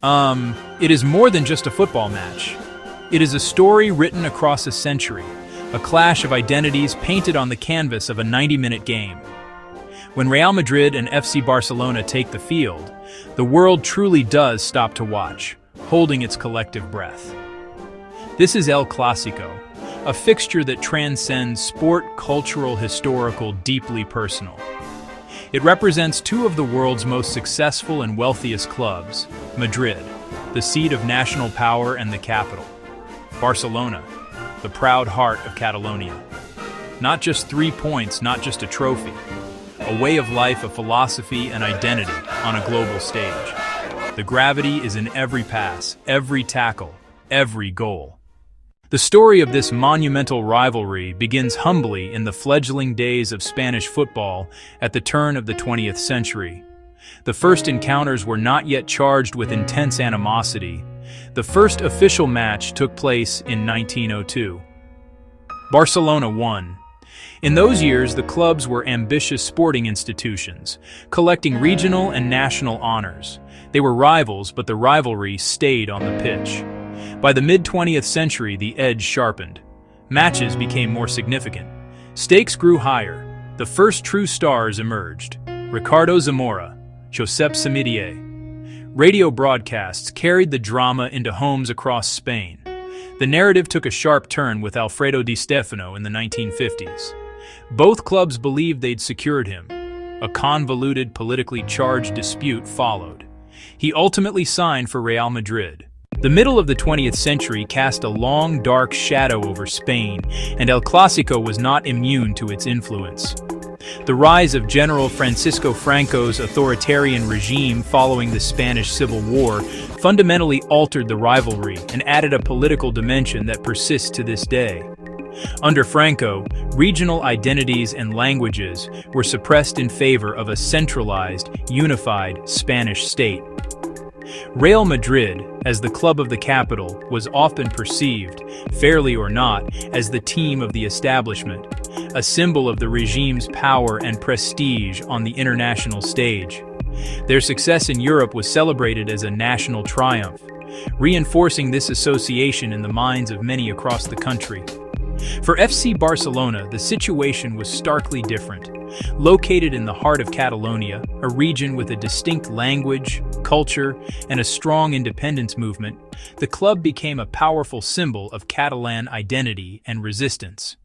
It is more than just a football match. It is a story written across a century, a clash of identities painted on the canvas of a 90-minute game. When Real Madrid and FC Barcelona take the field, the world truly does stop to watch, holding its collective breath. This is El Clásico, a fixture that transcends sport, cultural, historical, deeply personal. It represents two of the world's most successful and wealthiest clubs, Madrid, the seat of national power and the capital; Barcelona, the proud heart of Catalonia. Not just 3 points, not just a trophy. A way of life, a philosophy, and identity on a global stage. The gravity is in every pass, every tackle, every goal. The story of this monumental rivalry begins humbly in the fledgling days of Spanish football at the turn of the 20th century. The first encounters were not yet charged with intense animosity. The first official match took place in 1902. Barcelona won. In those years, the clubs were ambitious sporting institutions, collecting regional and national honors. They were rivals, but the rivalry stayed on the pitch. By the mid-20th century, the edge sharpened. Matches became more significant. Stakes grew higher. The first true stars emerged: Ricardo Zamora, Josep Samitier. Radio broadcasts carried the drama into homes across Spain. The narrative took a sharp turn with Alfredo Di Stefano in the 1950s. Both clubs believed they'd secured him. A convoluted, politically charged dispute followed. He ultimately signed for Real Madrid. The middle of the 20th century cast a long, dark shadow over Spain, and El Clásico was not immune to its influence. The rise of General Francisco Franco's authoritarian regime following the Spanish Civil War fundamentally altered the rivalry and added a political dimension that persists to this day. Under Franco, regional identities and languages were suppressed in favor of a centralized, unified Spanish state. Real Madrid, as the club of the capital, was often perceived, fairly or not, as the team of the establishment, a symbol of the regime's power and prestige on the international stage. Their success in Europe was celebrated as a national triumph, reinforcing this association in the minds of many across the country. For FC Barcelona, the situation was starkly different. Located in the heart of Catalonia, a region with a distinct language, culture, and a strong independence movement, the club became a powerful symbol of Catalan identity and resistance.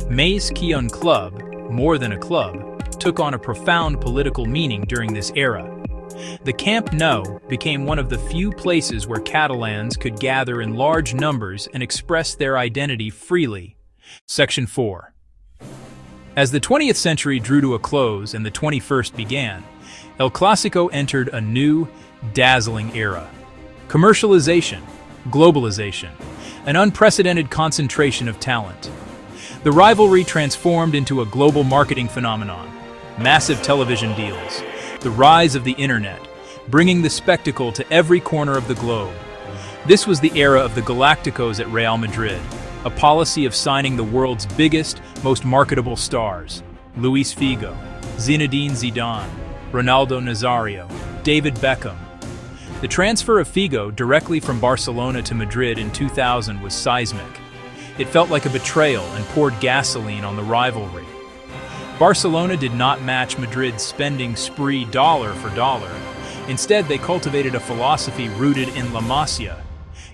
Mais qu'un club, more than a club, took on a profound political meaning during this era. The Camp Nou became one of the few places where Catalans could gather in large numbers and express their identity freely. Section 4. As the 20th century drew to a close and the 21st began, El Clásico entered a new, dazzling era. Commercialization, globalization, an unprecedented concentration of talent. The rivalry transformed into a global marketing phenomenon. Massive television deals, the rise of the internet, bringing the spectacle to every corner of the globe. This was the era of the Galacticos at Real Madrid, a policy of signing the world's biggest, most marketable stars: Luis Figo, Zinedine Zidane, Ronaldo Nazario, David Beckham. The transfer of Figo directly from Barcelona to Madrid in 2000 was seismic. It felt like a betrayal and poured gasoline on the rivalry. Barcelona did not match Madrid's spending spree dollar for dollar. Instead, they cultivated a philosophy rooted in La Masia.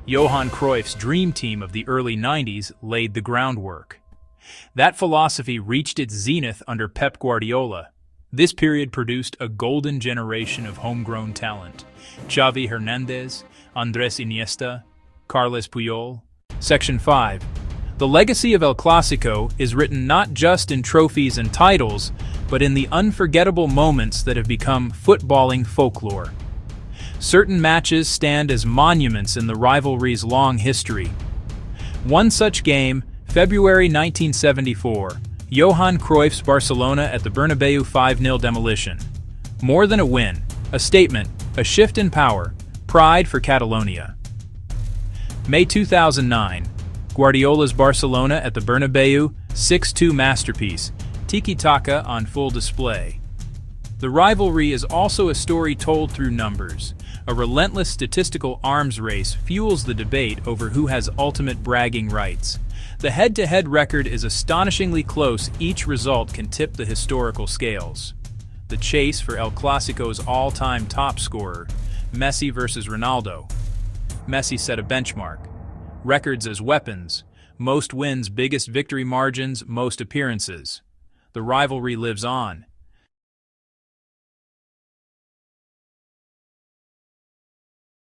Johan Cruyff's dream team of the early 90s laid the groundwork. That philosophy reached its zenith under Pep Guardiola. This period produced a golden generation of homegrown talent: Xavi Hernandez, Andrés Iniesta, Carles Puyol. Section 5. The legacy of El Clásico is written not just in trophies and titles, but in the unforgettable moments that have become footballing folklore. Certain matches stand as monuments in the rivalry's long history. One such game, February 1974, Johan Cruyff's Barcelona at the Bernabeu 5-0 demolition. More than a win, a statement, a shift in power, pride for Catalonia. May 2009, Guardiola's Barcelona at the Bernabeu, 6-2 masterpiece, tiki-taka on full display. The rivalry is also a story told through numbers. A relentless statistical arms race fuels the debate over who has ultimate bragging rights. The head-to-head record is astonishingly close. Each result can tip the historical scales. The chase for El Clásico's all-time top scorer, Messi versus Ronaldo. Messi set a benchmark. Records as weapons. Most wins, biggest victory margins, most appearances. The rivalry lives on,